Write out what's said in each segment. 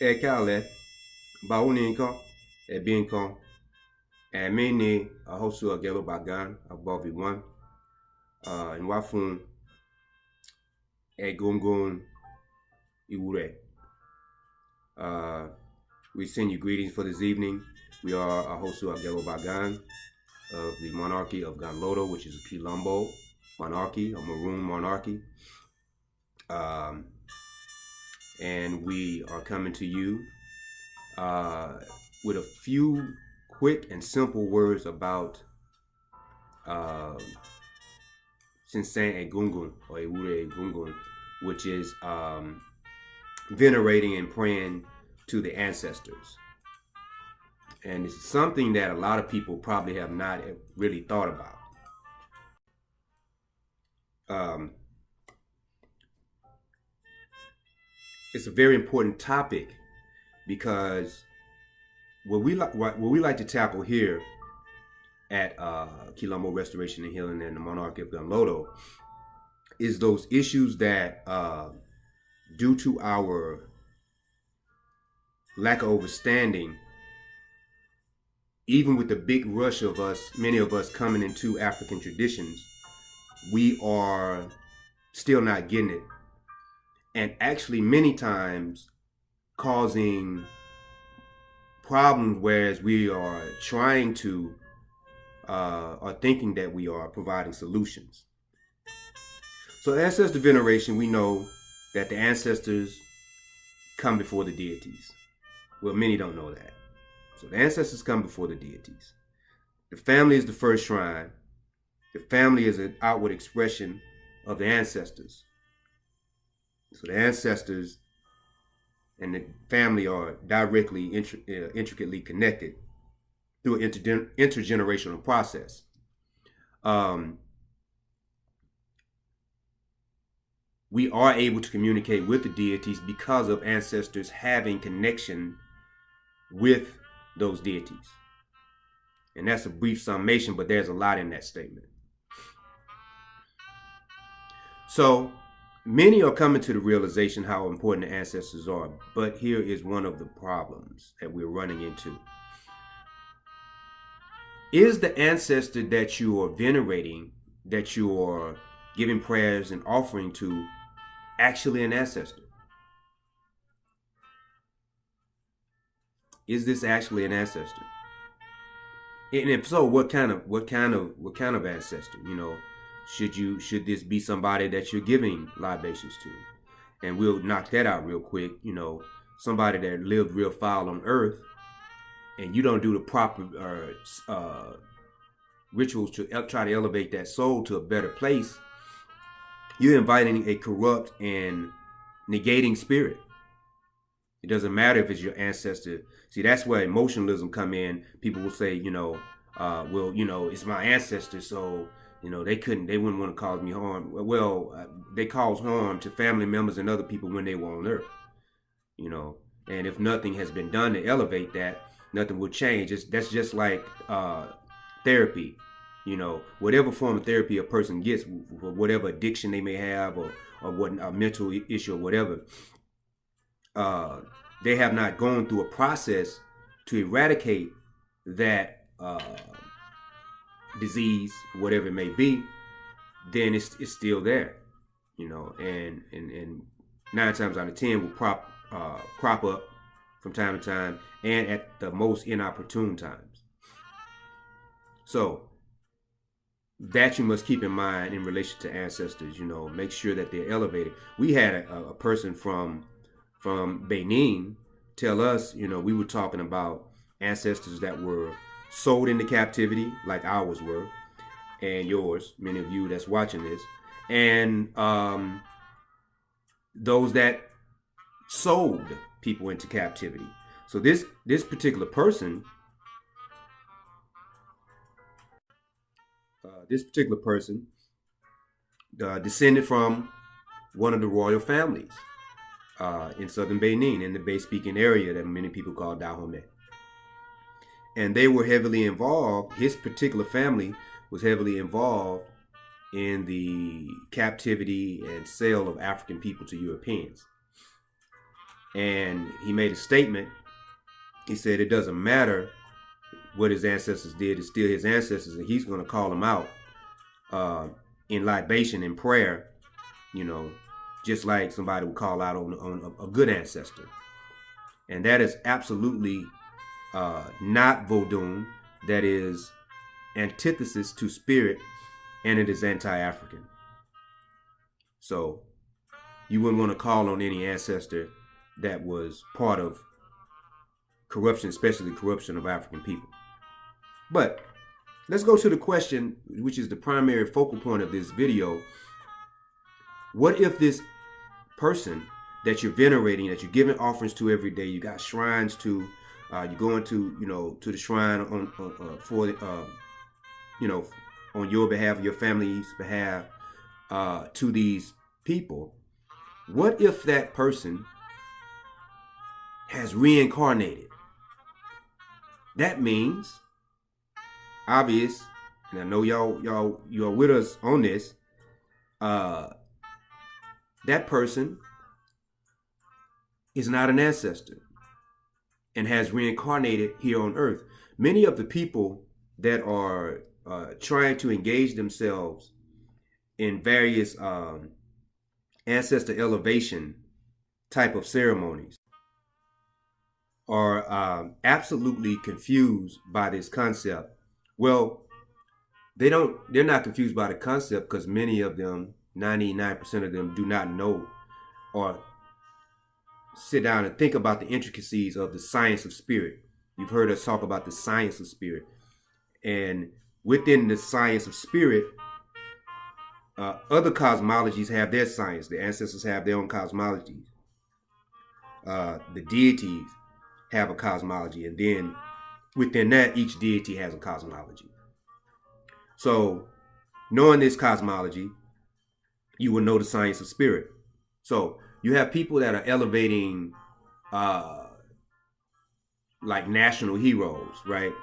Ekale, Bauninko, Ebinko, Amene, Ahosu Agelo Bagan, Abovi one, and Wafun, Egungun, Iure. We send you greetings for this evening. We are Ahosu Agelo Bagan of the Monarchy of Ganlodo, which is a Kilombo monarchy, a Maroon monarchy. And we are coming to you with a few quick and simple words about Sinsan Egungun or Ewure Egungun, which is venerating and praying to the ancestors. And it's something that a lot of people probably have not really thought about. It's a very important topic because what we like to tackle here at Kilombo Restoration and Healing and the Monarchy of Ganlodo is those issues that, due to our lack of understanding, even with the big rush of us, many of us coming into African traditions, we are still not getting it. And actually many times causing problems, whereas we are trying to, are thinking that we are providing solutions. So ancestor veneration, we know that the ancestors come before the deities. Well, many don't know that. So the ancestors come before the deities. The family is the first shrine. The family is an outward expression of the ancestors. So the ancestors and the family are directly, intricately connected through an intergenerational process. We are able to communicate with the deities because of ancestors having connection with those deities. And that's a brief summation, but there's a lot in that statement. So many are coming to the realization how important the ancestors are, but here is one of the problems that we're running into. Is the ancestor that you are venerating, that you are giving prayers and offering to, actually an ancestor? Is this actually an ancestor? And if so, what kind of ancestor? You know, should this be somebody that you're giving libations to? And we'll knock that out real quick. You know, somebody that lived real foul on earth, and you don't do the proper rituals to try to elevate that soul to a better place, you're inviting a corrupt and negating spirit. It doesn't matter if it's your ancestor. See, that's where emotionalism come in. People will say, you know, well, you know, it's my ancestor, so, you know, they wouldn't want to cause me harm. Well, they cause harm to family members and other people when they were on earth, you know. And if nothing has been done to elevate that, nothing will change. That's just like therapy. You know, whatever form of therapy a person gets, whatever addiction they may have, or what a mental issue or whatever, they have not gone through a process to eradicate that disease, whatever it may be, then it's still there, you know, and 9 times out of 10 will crop up from time to time, and at the most inopportune times. So that you must keep in mind in relation to ancestors. You know, make sure that they're elevated. We had a person from Benin tell us, you know, we were talking about ancestors that were sold into captivity, like ours were, and yours, many of you that's watching this, and those that sold people into captivity. So this particular person, descended from one of the royal families in southern Benin, in the Bay-speaking area that many people call Dahomey. And they were heavily involved, his particular family was heavily involved in the captivity and sale of African people to Europeans. And he made a statement. He said it doesn't matter what his ancestors did, it's still his ancestors, and he's going to call them out in libation and prayer, just like somebody would call out on a good ancestor. And that is absolutely not Vodun. That is antithesis to spirit, and it is anti-African. So you wouldn't want to call on any ancestor that was part of corruption, especially the corruption of African people. But let's go to the question, which is the primary focal point of this video. What if this person that you're venerating, that you're giving offerings to every day, you got shrines to, you're going to, to the shrine on your behalf, your family's behalf, to these people. What if that person has reincarnated? That means, obvious, and I know y'all with us on this, that person is not an ancestor and has reincarnated here on earth. Many of the people that are trying to engage themselves in various ancestor elevation type of ceremonies are absolutely confused by this concept. Well, they're not confused by the concept because many of them, 99% of them, do not know or sit down and think about the intricacies of the science of spirit. You've heard us talk about the science of spirit. And within the science of spirit, other cosmologies have their science. The ancestors have their own cosmologies. The deities have a cosmology, and then within that, each deity has a cosmology. So, knowing this cosmology, you will know the science of spirit. So, you have people that are elevating like national heroes, right,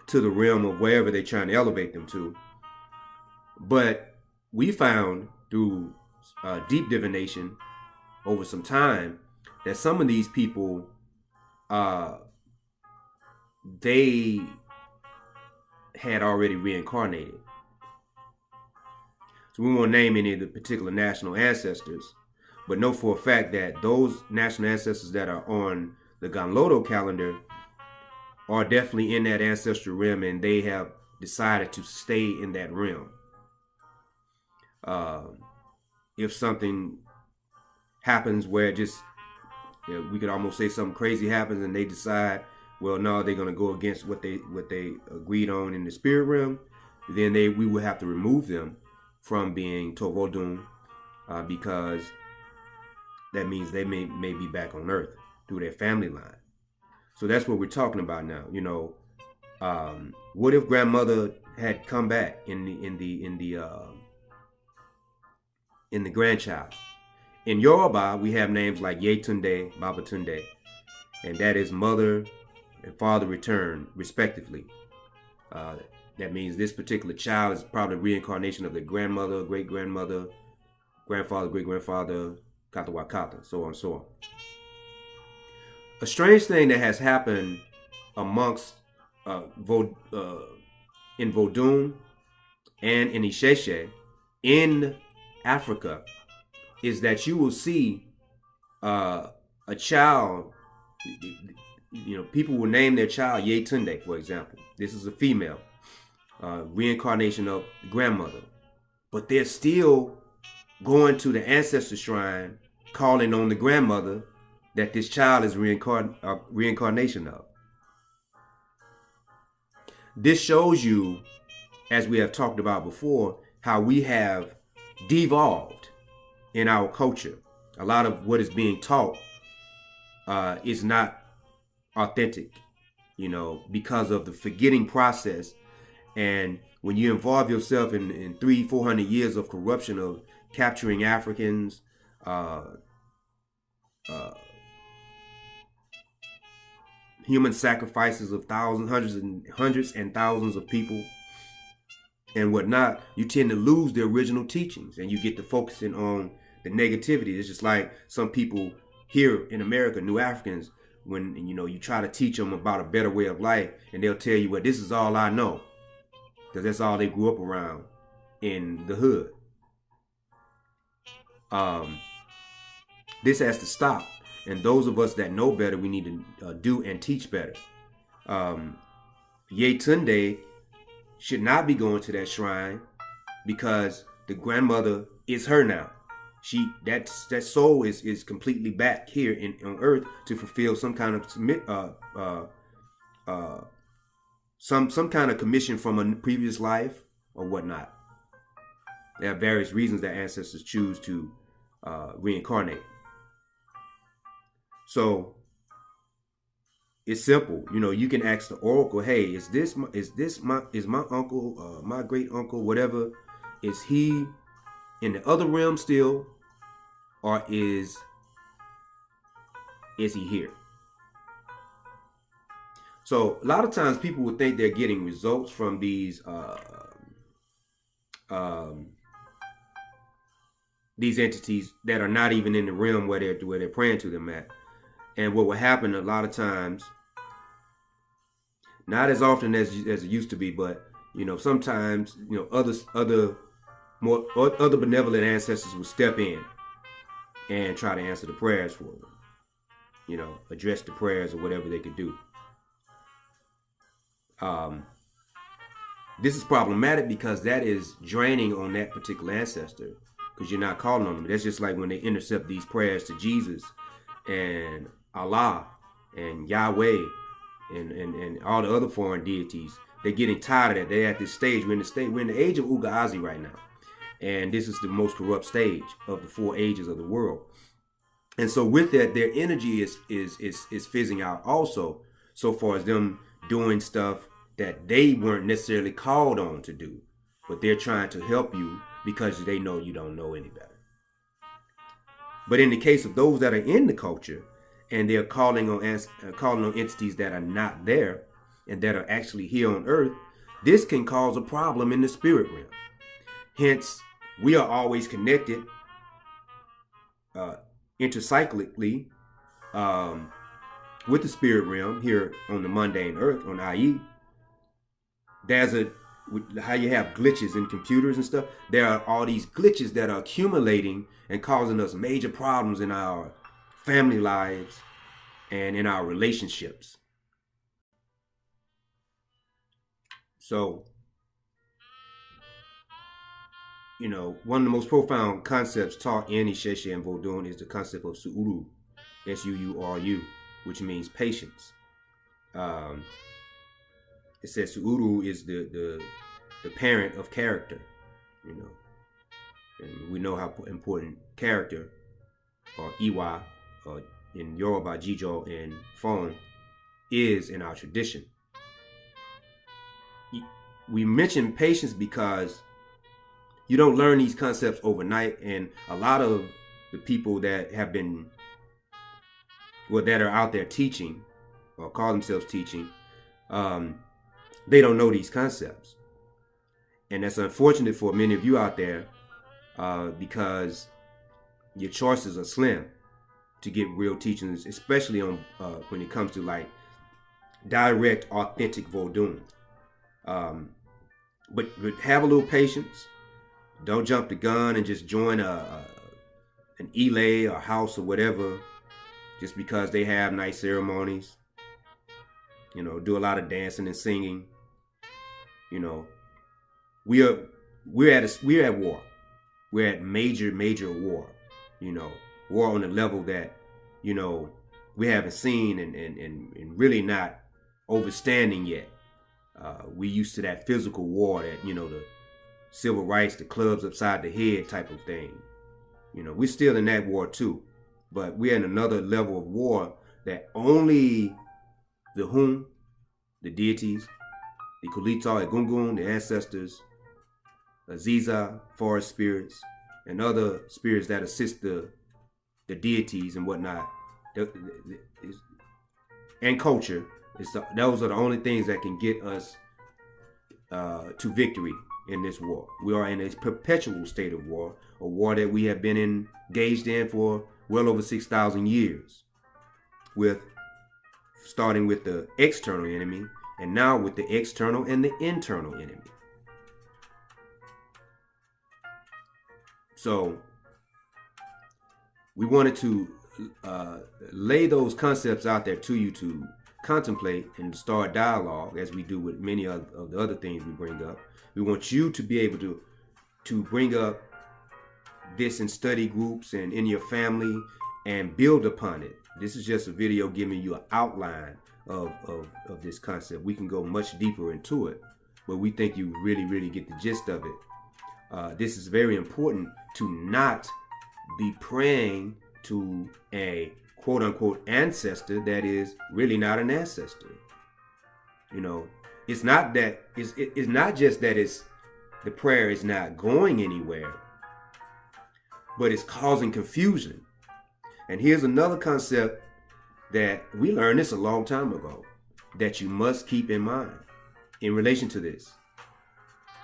to the realm of wherever they're trying to elevate them to. But we found through deep divination over some time that some of these people, they had already reincarnated. So we won't name any of the particular national ancestors, but know for a fact that those national ancestors that are on the Ganlodo calendar are definitely in that ancestral realm, and they have decided to stay in that realm. If something happens where it just, we could almost say something crazy happens and they decide, well, no, they're going to go against what they agreed on in the spirit realm, then we will have to remove them from being Tovodun, because that means they may be back on earth through their family line. So that's what we're talking about now. What if grandmother had come back in the grandchild? In Yoruba, we have names like Yetunde, Babatunde, and that is mother and father return, respectively. That means this particular child is probably a reincarnation of their grandmother, great-grandmother, grandfather, great-grandfather, Katawakata, so on and so on. A strange thing that has happened amongst in Vodun and in Isheshe in Africa is that you will see a child, people will name their child Yetunde, for example. This is a female, reincarnation of the grandmother. But they're still going to the ancestor shrine, calling on the grandmother that this child is reincarnation of. This shows you, as we have talked about before, how we have devolved in our culture. A lot of what is being taught is not authentic, because of the forgetting process. And when you involve yourself in 300-400 years of corruption, of capturing Africans, human sacrifices of thousands, hundreds and thousands of people and whatnot, you tend to lose the original teachings and you get to focusing on the negativity. It's just like some people here in America, new Africans, when you try to teach them about a better way of life, and they'll tell you, well, this is all I know, because that's all they grew up around in the hood. This has to stop, and those of us that know better, we need to do and teach better. Yetunde should not be going to that shrine because the grandmother is her now. That soul is completely back here on earth to fulfill some kind of some kind of commission from a previous life or whatnot. There are various reasons that ancestors choose to reincarnate. So it's simple. You can ask the oracle, hey, is my uncle, my great uncle, whatever, is he in the other realm still, or is he here? So a lot of times people would think they're getting results from these entities that are not even in the realm where they're praying to them at. And what will happen a lot of times, not as often as it used to be, but sometimes other benevolent ancestors will step in and try to answer the prayers for them. Address the prayers or whatever they could do. This is problematic because that is draining on that particular ancestor, because you're not calling on them. That's just like when they intercept these prayers to Jesus and Allah and Yahweh and all the other foreign deities. They're getting tired of that. They're at this stage. We're in the age of Ugazi right now. And this is the most corrupt stage of the 4 ages of the world. And so with that, their energy is fizzing out also, so far as them doing stuff that they weren't necessarily called on to do, but they're trying to help you because they know you don't know any better. But in the case of those that are in the culture and they're calling on entities that are not there and that are actually here on earth, this can cause a problem in the spirit realm. Hence, we are always connected intercyclically with the spirit realm here on the mundane earth, on IE. There's how you have glitches in computers and stuff. There are all these glitches that are accumulating and causing us major problems in our family lives and in our relationships. So, one of the most profound concepts taught in Isheshe and Vodun is the concept of Suuru, S-U-U-R-U, which means patience. It says Suuru is the parent of character, and we know how important character, or Iwa, or in Yoruba, Jijo, and Fon, is in our tradition. We mention patience because you don't learn these concepts overnight, and a lot of the people that have been, that are out there teaching, or call themselves teaching, they don't know these concepts. And that's unfortunate for many of you out there, because your choices are slim to get real teachings, especially on when it comes to like direct, authentic Vodun. But have a little patience. Don't jump the gun and just join an Ile or house or whatever just because they have nice ceremonies. Do a lot of dancing and singing. We're at war. We're at major war. War on a level that we haven't seen and really not overstanding yet. We used to that physical war that the civil rights, the clubs upside the head type of thing. We're still in that war too, but we're in another level of war that only the Hun, the deities, the Kulita, Egungun, the ancestors, Aziza, forest spirits, and other spirits that assist the deities and whatnot, and culture. Those are the only things that can get us to victory in this war. We are in a perpetual state of war, a war that we have been engaged in for well over 6,000 years, with starting with the external enemy and now with the external and the internal enemy. So we wanted to lay those concepts out there to you to contemplate and start dialogue, as we do with many of the other things we bring up. We want you to be able to bring up this in study groups and in your family and build upon it. This is just a video giving you an outline of this concept. We can go much deeper into it, but we think you really get the gist of it. This is very important, to not be praying to a quote unquote ancestor that is really not an ancestor. You know, it's not that it's not just that the prayer is not going anywhere, but it's causing confusion. And here's another concept that we learned this a long time ago that you must keep in mind in relation to this.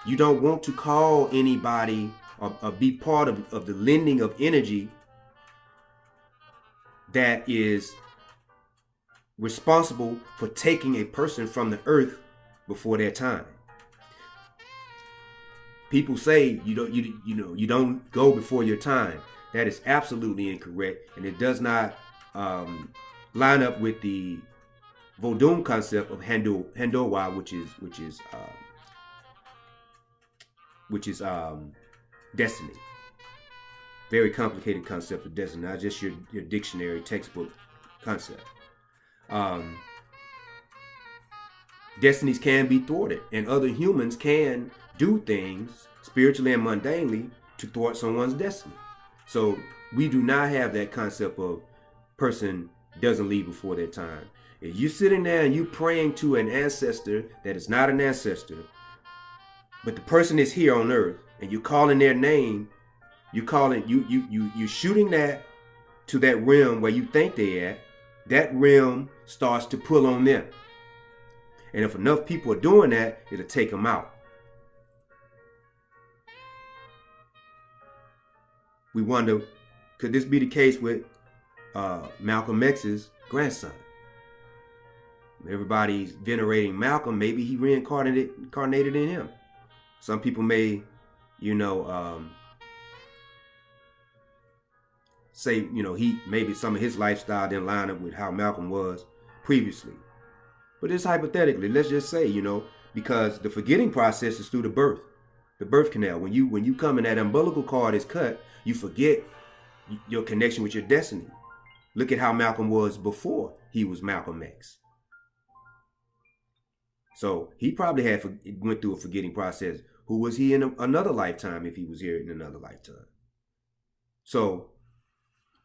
You don't want to call anybody or be part of the lending of energy that is responsible for taking a person from the earth before their time. People say you don't go before your time. That is absolutely incorrect, and it does not line up with the Vodun concept of Handowa, which is destiny. Very complicated concept of destiny, not just your dictionary textbook concept. Destinies can be thwarted, and other humans can do things spiritually and mundanely to thwart someone's destiny. So we do not have that concept of person doesn't leave before their time. If you're sitting there and you're praying to an ancestor that is not an ancestor, but the person is here on earth, and you're calling their name, you're shooting that to that realm where you think they're at. That realm starts to pull on them. And if enough people are doing that, it'll take them out. We wonder, could this be the case with Malcolm X's grandson? Everybody's venerating Malcolm. Maybe he reincarnated in him. Some people may, say, maybe some of his lifestyle didn't line up with how Malcolm was previously. But it's hypothetically, let's just say, because the forgetting process is through the birth canal. When you come and that umbilical cord is cut, you forget your connection with your destiny. Look at how Malcolm was before he was Malcolm X. So he probably went through a forgetting process. Who was he in another lifetime if he was here in another lifetime? So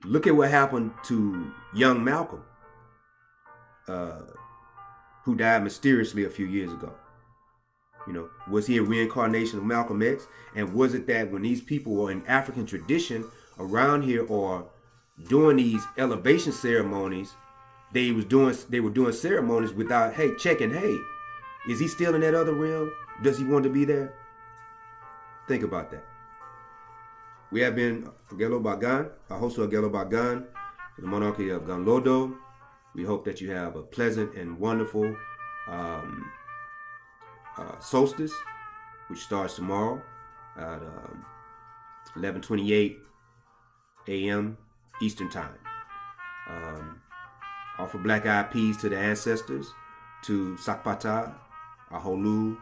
look at what happened to young Malcolm, who died mysteriously a few years ago. Was he a reincarnation of Malcolm X? And was it that when these people were in African tradition around here or doing these elevation ceremonies, they were doing ceremonies without, checking, is he still in that other realm? Does he want to be there? Think about that. We have been Kilombo Blog, a host of Kilombo Blog for the Monarchy of Ganlodo. We hope that you have a pleasant and wonderful solstice, which starts tomorrow at 11:28 a.m. Eastern Time. Offer black eyed peas to the ancestors, to Sakpata, Aholu,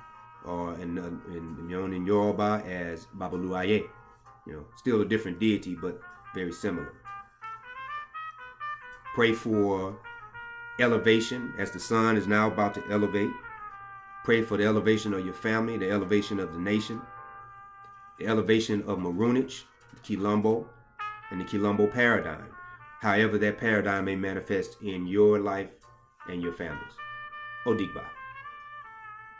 or in Yoruba as Babalu Aye. Still a different deity, but very similar. Pray for elevation as the sun is now about to elevate. Pray for the elevation of your family, the elevation of the nation, the elevation of Maroonage, the Kilombo, and the Kilombo paradigm. However that paradigm may manifest in your life and your families. Odigba.